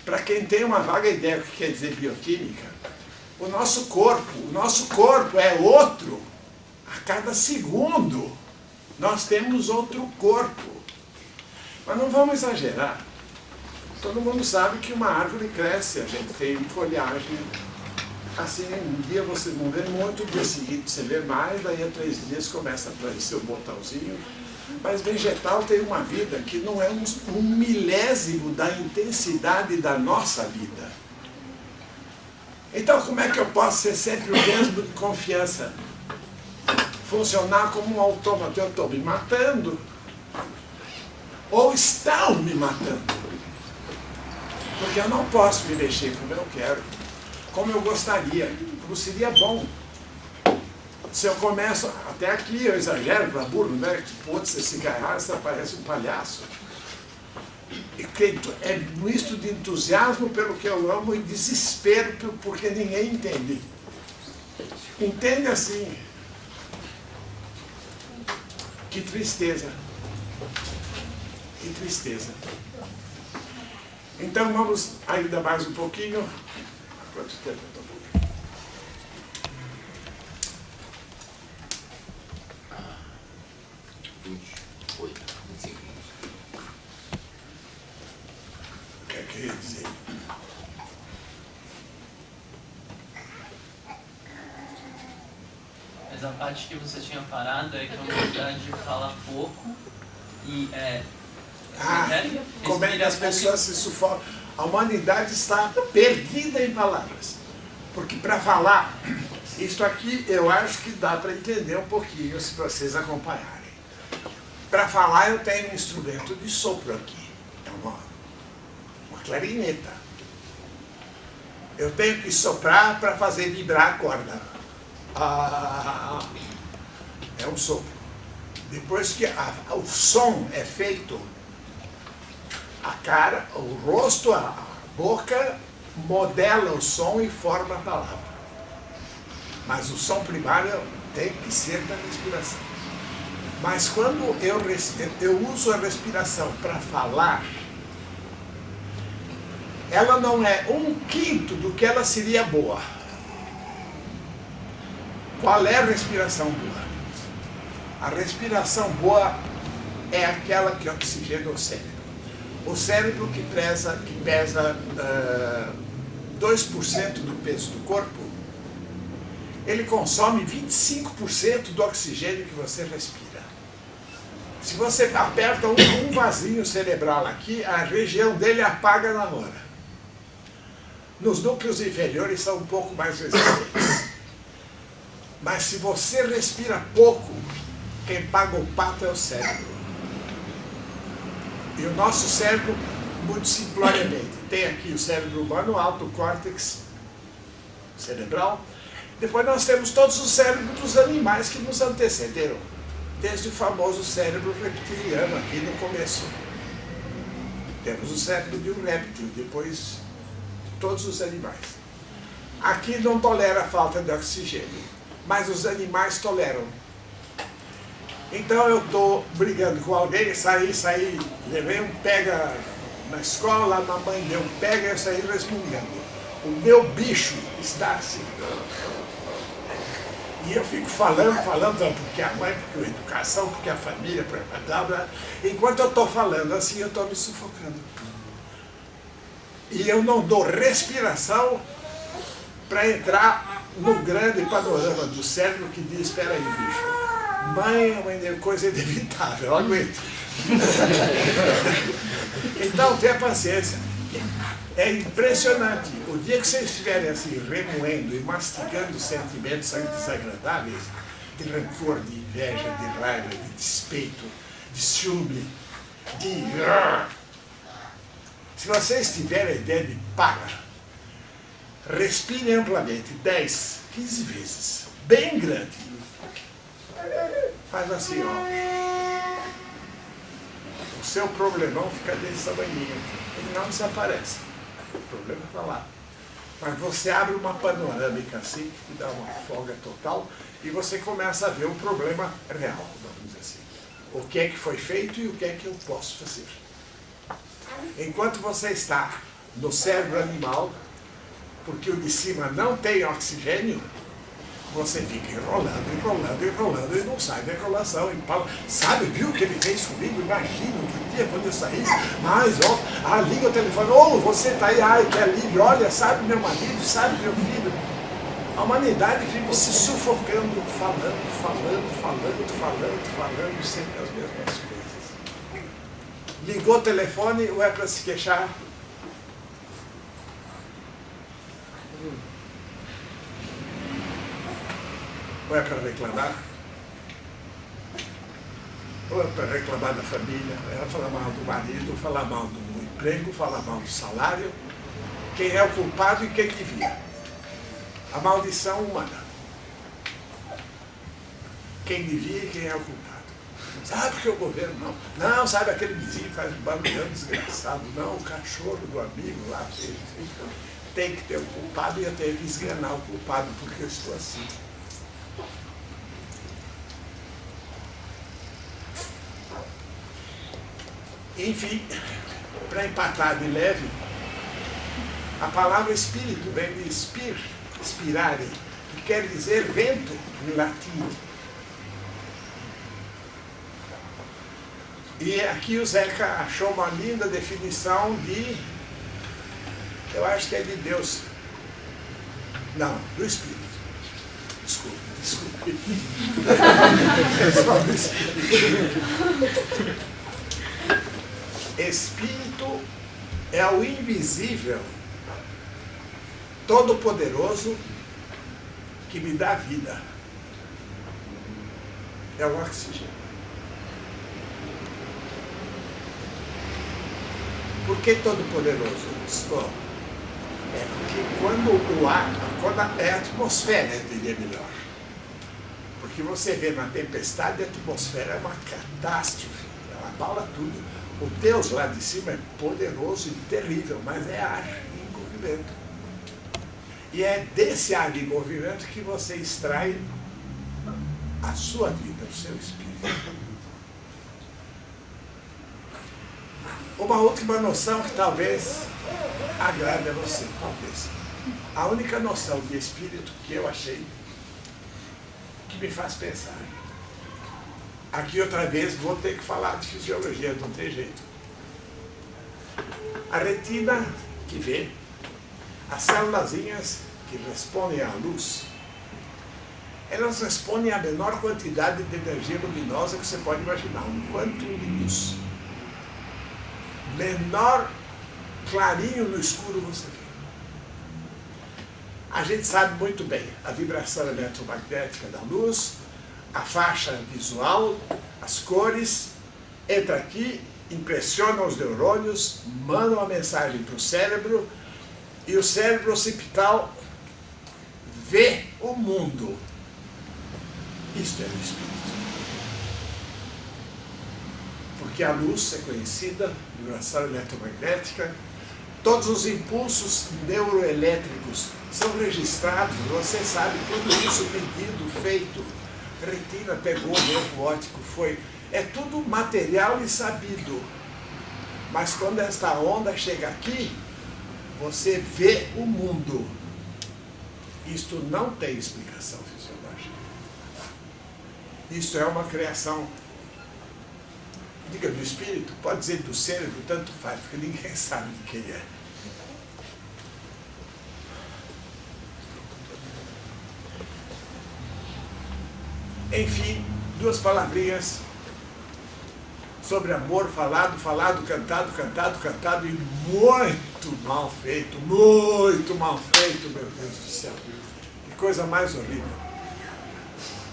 Para quem tem uma vaga ideia do que quer dizer bioquímica, o nosso corpo é outro. A cada segundo, nós temos outro corpo. Mas não vamos exagerar. Todo mundo sabe que uma árvore cresce, a gente tem folhagem. Assim, um dia você não vê muito, no dia seguinte você vê mais, daí a 3 dias começa a aparecer o botãozinho. Mas vegetal tem uma vida que não é um milésimo da intensidade da nossa vida. Então, como é que eu posso ser sempre o mesmo de confiança? Funcionar como um autômato. Eu estou me matando. Ou estão me matando. Porque eu não posso me mexer como eu quero, como eu gostaria, como seria bom. Se eu começo, até aqui eu exagero para burro, né? Putz, esse cigarrasta parece um palhaço. É misto de entusiasmo pelo que eu amo e desespero porque ninguém entende. Entende assim. Que tristeza. Que tristeza. Então vamos ainda mais um pouquinho. Quanto tempo eu estou? 28, 25 minutos. O que é que eu ia dizer? Mas a parte que você tinha parado é que a humanidade fala pouco e Como é que as pessoas se sufocam? A humanidade está perdida em palavras. Porque para falar, isto aqui eu acho que dá para entender um pouquinho se vocês acompanharem. Para falar eu tenho um instrumento de sopro aqui. É uma clarineta. Eu tenho que soprar para fazer vibrar a corda. É um sopro. Depois que o som é feito, a cara, o rosto, a boca modela o som e forma a palavra. Mas o som primário tem que ser da respiração. Mas quando eu uso a respiração para falar, ela não é 1/5 do que ela seria boa. Qual é a respiração boa? A respiração boa é aquela que oxigena o cérebro. O cérebro que pesa 2% do peso do corpo, ele consome 25% do oxigênio que você respira. Se você aperta um vasinho cerebral aqui, a região dele apaga na hora. Nos núcleos inferiores são um pouco mais resistentes. Mas se você respira pouco, quem paga o pato é o cérebro. E o nosso cérebro, muito simploriamente, tem aqui o cérebro humano, alto córtex cerebral. Depois nós temos todos os cérebros dos animais que nos antecederam, desde o famoso cérebro reptiliano aqui no começo. Temos o cérebro de um réptil, depois todos os animais. Aqui não tolera a falta de oxigênio, mas os animais toleram. Então eu estou brigando com alguém, saí, levei um pega na escola, a mamãe deu um pega e eu saí resmungando. O meu bicho está assim. E eu fico falando, porque a mãe, porque a educação, porque a família, blá, blá. Enquanto eu estou falando assim, eu estou me sufocando. E eu não dou respiração para entrar no grande panorama do cérebro que diz, espera aí, bicho. Mãe, coisa inevitável, eu aguento. Então, tenha paciência. É impressionante. O dia que vocês estiverem assim, remoendo e mastigando sentimentos desagradáveis, de rancor, de inveja, de raiva, de despeito, de ciúme, de... Se vocês tiverem a ideia de parar, respire amplamente, 10, 15 vezes, bem grande. Faz assim, ó. O seu problemão fica desse tamanhinho. Ele não desaparece. O problema está lá. Mas você abre uma panorâmica assim, que dá uma folga total, e você começa a ver o problema real, vamos dizer assim. O que é que foi feito e o que é que eu posso fazer. Enquanto você está no cérebro animal, porque o de cima não tem oxigênio, você fica enrolando, enrolando, enrolando e não sai da enrolação. E fala, sabe, viu o que ele fez comigo? Imagina, outro dia quando eu saí, mas, ó, liga o telefone, você tá aí, ai, que alívio, olha, sabe meu marido, sabe meu filho. A humanidade fica se sufocando, falando, sempre as mesmas coisas. Ligou o telefone, ou é para se queixar? Ou é para reclamar? Ou é para reclamar da família? É falar mal do marido, falar mal do emprego, falar mal do salário? Quem é o culpado e quem devia? A maldição humana. Quem devia e quem é o culpado? Sabe que o governo não? Não, sabe aquele vizinho que faz um barulhão desgraçado? Não, o cachorro do amigo lá. Tem que ter o culpado e eu tenho que esganar o culpado porque eu estou assim. Enfim, para empatar de leve, a palavra espírito vem de spir, spirare, que quer dizer vento em latim. E aqui o Zeca achou uma linda definição de, eu acho que é de Deus. Não, do Espírito. Desculpe. É só do Espírito. Espírito é o invisível, todo-poderoso, que me dá vida. É o oxigênio. Por que todo-poderoso? Bom, é porque quando o ar, quando é a atmosfera, eu diria melhor. Porque você vê na tempestade, a atmosfera é uma catástrofe, ela abala tudo. O Deus lá de cima é poderoso e terrível, mas é ar em movimento. E é desse ar em movimento que você extrai a sua vida, o seu espírito. Uma última noção que talvez agrade a você, talvez. A única noção de espírito que eu achei que me faz pensar. Aqui outra vez vou ter que falar de fisiologia, não tem jeito. A retina que vê, as célulazinhas que respondem à luz, elas respondem à menor quantidade de energia luminosa que você pode imaginar, um quantum de luz. Menor clarinho no escuro você vê. A gente sabe muito bem a vibração eletromagnética da luz, a faixa visual, as cores, entra aqui, impressiona os neurônios, manda uma mensagem para o cérebro e o cérebro occipital vê o mundo. Isto é o espírito. Porque a luz é conhecida, vibração eletromagnética, todos os impulsos neuroelétricos são registrados, você sabe tudo isso medido, feito. Retina pegou, nervo óptico foi. É tudo material e sabido. Mas quando esta onda chega aqui, você vê o mundo. Isto não tem explicação fisiológica. Isto é uma criação, diga do espírito, pode dizer do cérebro, tanto faz, porque ninguém sabe de quem é. Enfim, duas palavrinhas sobre amor, falado, cantado, e muito mal feito, meu Deus do céu. Que coisa mais horrível.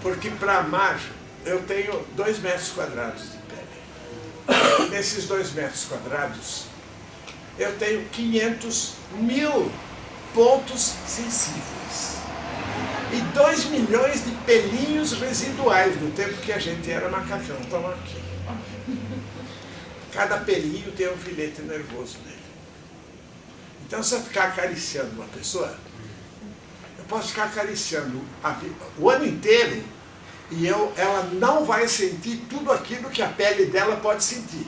Porque para amar, eu tenho 2 metros quadrados de pele. Nesses 2 metros quadrados, eu tenho 500 mil pontos sensíveis. E 2 milhões de pelinhos residuais do tempo que a gente era macacão. Estão aqui. Cada pelinho tem um filete nervoso nele. Então, se eu ficar acariciando uma pessoa, eu posso ficar acariciando o ano inteiro e ela não vai sentir tudo aquilo que a pele dela pode sentir.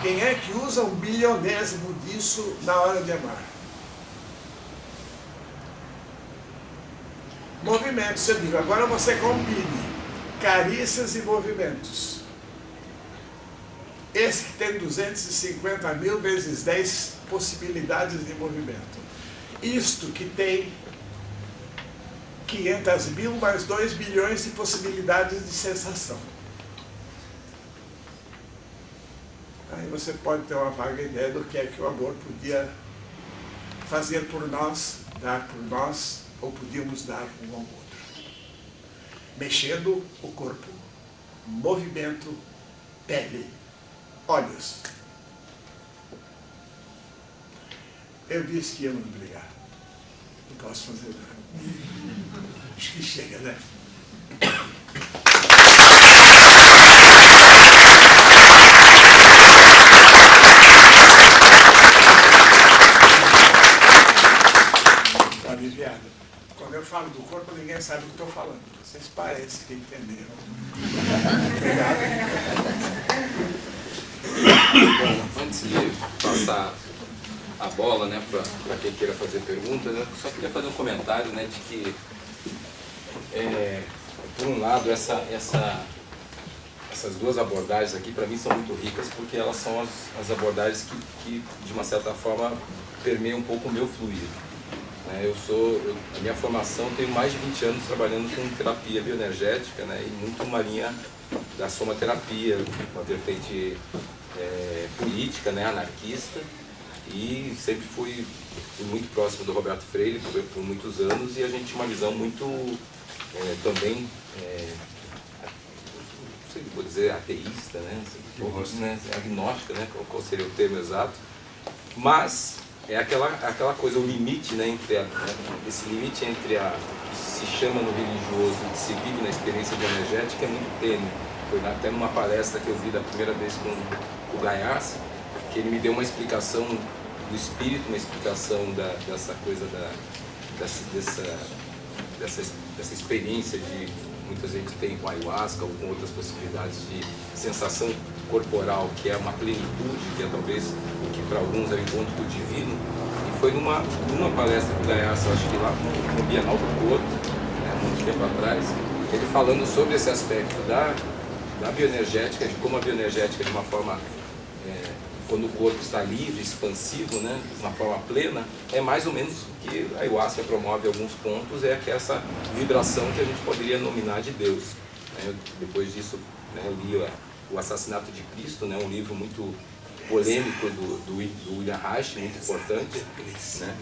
Quem é que usa 1/1000º disso na hora de amar? Movimentos, eu digo, agora você combine carícias e movimentos. Esse que tem 250 mil vezes 10 possibilidades de movimento. Isto que tem 500 mil mais 2 bilhões de possibilidades de sensação. Aí você pode ter uma vaga ideia do que é que o amor podia fazer por nós, dar por nós, ou podíamos dar um ao outro. Mexendo o corpo, movimento, pele, olhos. Eu disse que íamos brigar. Não posso fazer nada. Acho que chega, né? Aliviado. Quando eu falo do corpo, ninguém sabe o que estou falando. Vocês parecem que entenderam. Obrigado. Bom, antes de passar a bola, né, para quem queira fazer perguntas, eu só queria fazer um comentário, né, de que, por um lado, essas duas abordagens aqui, para mim, são muito ricas, porque elas são as abordagens que, de uma certa forma, permeiam um pouco o meu fluido. A minha formação, tenho mais de 20 anos trabalhando com terapia bioenergética, né, e muito uma linha da somaterapia, uma vertente política, né, anarquista, e sempre fui muito próximo do Roberto Freire por muitos anos, e a gente tinha uma visão muito também, não sei vou dizer ateísta, né, agnóstica, né, qual seria o termo exato, mas é aquela coisa, o limite, né, esse limite entre o que se chama no religioso e que se vive na experiência bioenergética é muito tênue. Foi até numa palestra que eu vi da primeira vez com o Gaiarsa, que ele me deu uma explicação do espírito, uma explicação dessa coisa, dessa experiência de muita gente tem com ayahuasca ou com outras possibilidades de sensação corporal, que é uma plenitude, que é talvez o que para alguns é o encontro do divino. E foi numa palestra do Gaiarsa, acho que lá no Bienal do Corpo, né, muito tempo atrás, ele falando sobre esse aspecto da bioenergética, de como a bioenergética, de uma forma, quando o corpo está livre, expansivo, né, de uma forma plena, é mais ou menos o que a ayahuasca promove em alguns pontos, é que essa vibração que a gente poderia nominar de Deus. Depois disso, né, eu li O Assassinato de Cristo, né, um livro muito polêmico do William Reich, muito importante, né?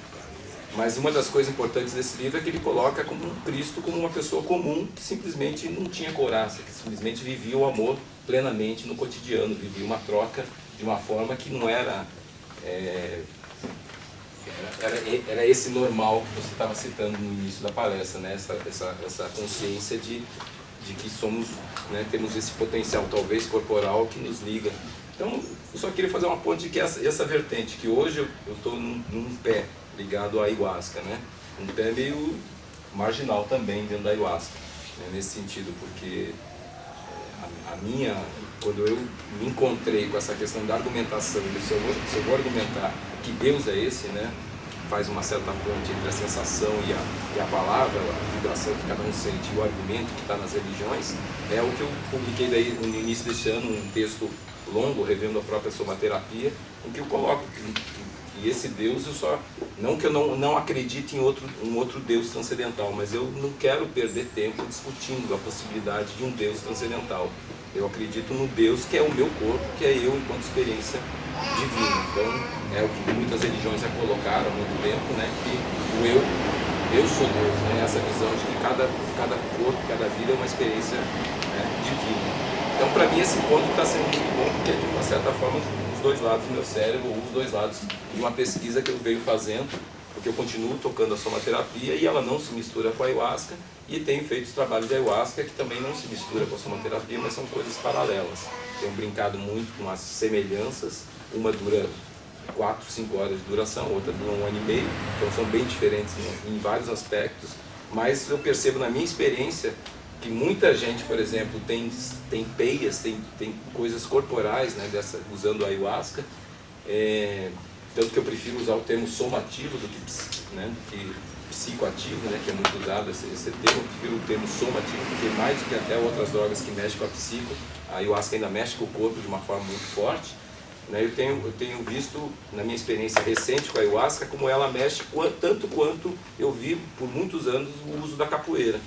Mas uma das coisas importantes desse livro é que ele coloca como um Cristo como uma pessoa comum que simplesmente não tinha couraça, que simplesmente vivia o amor plenamente no cotidiano, vivia uma troca de uma forma que não era era esse normal que você estava citando no início da palestra, né? Essa consciência de que somos, né, temos esse potencial talvez corporal que nos liga. Então, eu só queria fazer uma ponte de que essa vertente, que hoje eu estou num pé ligado à ayahuasca, né? Um pé meio marginal também dentro da ayahuasca, né? Nesse sentido, porque quando eu me encontrei com essa questão da argumentação, se eu vou argumentar que Deus é esse, né? Faz uma certa ponte entre a sensação e a palavra, a vibração que cada um sente e o argumento que está nas religiões, é o que eu publiquei daí no início deste ano, um texto longo, revendo a própria somaterapia, em que eu coloco que esse Deus, não que eu não acredite em um outro Deus transcendental, mas eu não quero perder tempo discutindo a possibilidade de um Deus transcendental. Eu acredito no Deus que é o meu corpo, que é eu enquanto experiência divina. Então, é o que muitas religiões já colocaram há muito tempo, né? Que eu sou Deus, né? Essa visão de que cada corpo, cada vida é uma experiência, né, divina. Então, para mim, esse ponto está sendo muito bom, porque, de uma certa forma, os dois lados do meu cérebro, ou os dois lados de uma pesquisa que eu venho fazendo, porque eu continuo tocando a somaterapia e ela não se mistura com a ayahuasca, e tenho feito os trabalhos de ayahuasca que também não se mistura com a somaterapia, mas são coisas paralelas. Tenho brincado muito com as semelhanças, uma dura 4, 5 horas de duração, outra dura 1 ano e meio, então são bem diferentes em vários aspectos, mas eu percebo na minha experiência que muita gente, por exemplo, tem peias, tem coisas corporais, né, usando a ayahuasca, tanto que eu prefiro usar o termo somativo do que psicoativo, né, que é muito usado esse termo. Eu prefiro o termo somativo, porque mais do que até outras drogas que mexem com a psico, a ayahuasca ainda mexe com o corpo de uma forma muito forte. Né. Eu tenho visto, na minha experiência recente com a ayahuasca, como ela mexe tanto quanto eu vi por muitos anos o uso da capoeira.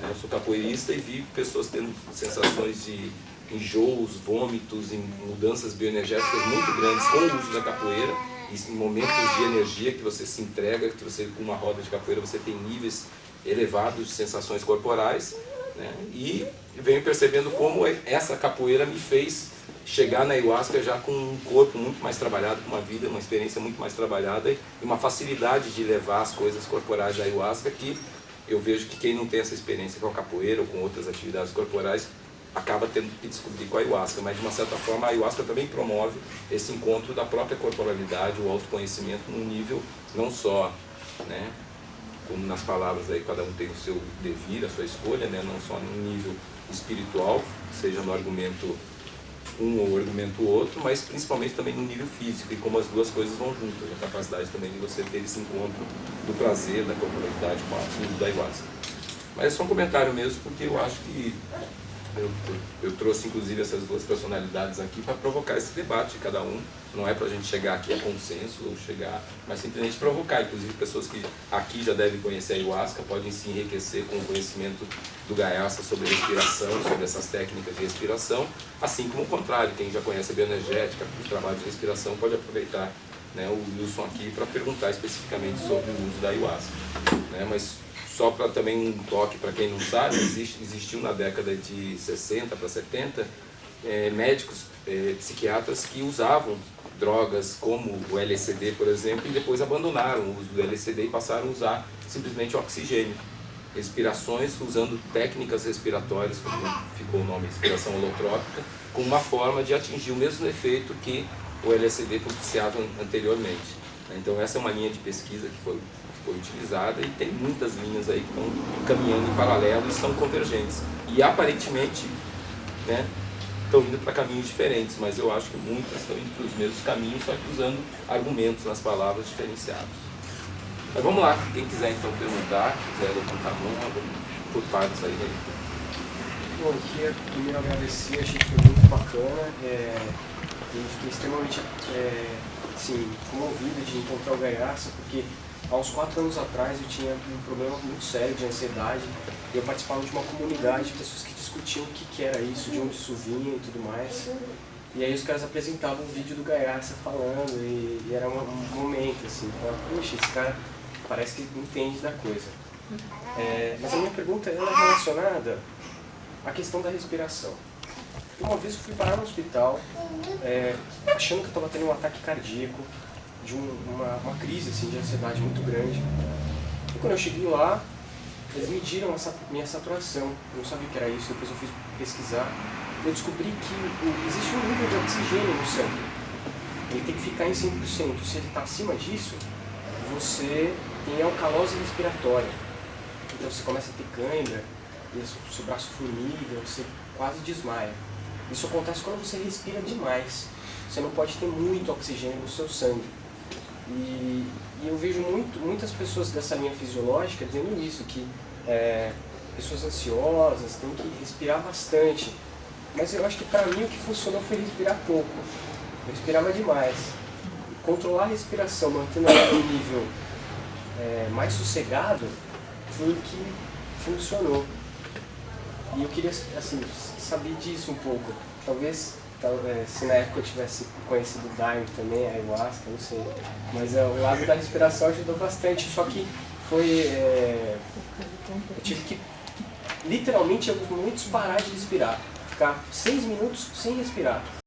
Eu sou capoeirista e vi pessoas tendo sensações de enjoos, vômitos, mudanças bioenergéticas muito grandes com o uso da capoeira, e em momentos de energia que você se entrega, que você, com uma roda de capoeira, você tem níveis elevados de sensações corporais, né? E venho percebendo como essa capoeira me fez chegar na ayahuasca já com um corpo muito mais trabalhado, com uma vida, uma experiência muito mais trabalhada e uma facilidade de levar as coisas corporais da ayahuasca que eu vejo que quem não tem essa experiência com a capoeira ou com outras atividades corporais acaba tendo que descobrir com a ayahuasca, mas de uma certa forma a ayahuasca também promove esse encontro da própria corporalidade, o autoconhecimento num nível não só, né, como nas palavras aí, cada um tem o seu devir, a sua escolha, né, não só num nível espiritual, seja no argumento um ou argumento outro, mas principalmente também no nível físico, e como as duas coisas vão juntas, a capacidade também de você ter esse encontro do prazer, da corporalidade com o uso da ayahuasca. Mas é só um comentário mesmo, porque eu acho que eu trouxe inclusive essas duas personalidades aqui para provocar esse debate de cada um. Não é para a gente chegar aqui a consenso ou chegar, mas simplesmente provocar. Inclusive pessoas que aqui já devem conhecer a ayahuasca podem se enriquecer com o conhecimento do Gaiasa sobre respiração, sobre essas técnicas de respiração, assim como o contrário, quem já conhece a bioenergética, os trabalhos de respiração, pode aproveitar, né, o Wilson aqui para perguntar especificamente sobre o uso da ayahuasca, né, mas só para também um toque para quem não sabe, existiu na década de 60 para 70 médicos, psiquiatras que usavam drogas como o LSD, por exemplo, e depois abandonaram o uso do LSD e passaram a usar simplesmente oxigênio. Respirações usando técnicas respiratórias, como ficou o nome respiração holotrópica, como uma forma de atingir o mesmo efeito que o LSD propiciava anteriormente. Então essa é uma linha de pesquisa que foi utilizada, e tem muitas linhas aí que estão caminhando em paralelo e são convergentes. E aparentemente, né, estão indo para caminhos diferentes, mas eu acho que muitas estão indo para os mesmos caminhos, só que usando argumentos nas palavras diferenciados. Mas vamos lá, quem quiser então perguntar, quiser levantar a mão, por partes aí. Bom, eu queria primeiro agradecer, achei que foi muito bacana, e fiquei extremamente assim, comovido de encontrar o Gaiasa, porque há uns 4 anos atrás eu tinha um problema muito sério de ansiedade, e eu participava de uma comunidade de pessoas que discutiam o que era isso, de onde isso vinha e tudo mais. E aí os caras apresentavam um vídeo do Gaiasa falando, e era um momento assim, eu falava, puxa, esse cara parece que entende da coisa. Mas a minha pergunta ela é relacionada à questão da respiração. Uma vez eu fui parar no hospital, achando que eu estava tendo um ataque cardíaco, de uma crise assim, de ansiedade muito grande. E quando eu cheguei lá, eles mediram minha saturação. Eu não sabia o que era isso, depois eu fui pesquisar. Eu descobri que existe um nível de oxigênio no sangue. Ele tem que ficar em 100%. Se ele está acima disso, você tem alcalose respiratória. Então você começa a ter cãibra, e o seu braço formiga, você quase desmaia. Isso acontece quando você respira demais. Você não pode ter muito oxigênio no seu sangue. E eu vejo muitas pessoas dessa linha fisiológica dizendo isso, que pessoas ansiosas têm que respirar bastante. Mas eu acho que para mim o que funcionou foi respirar pouco. Eu respirava demais. Controlar a respiração, mantendo ela em um nível mais sossegado, foi o que funcionou. E eu queria assim, saber disso um pouco. Talvez se na época eu tivesse conhecido o Daime também, a ayahuasca, não sei. Mas o lado da respiração ajudou bastante, só que foi... eu tive que, literalmente, em alguns momentos, parar de respirar. ficar 6 minutos sem respirar.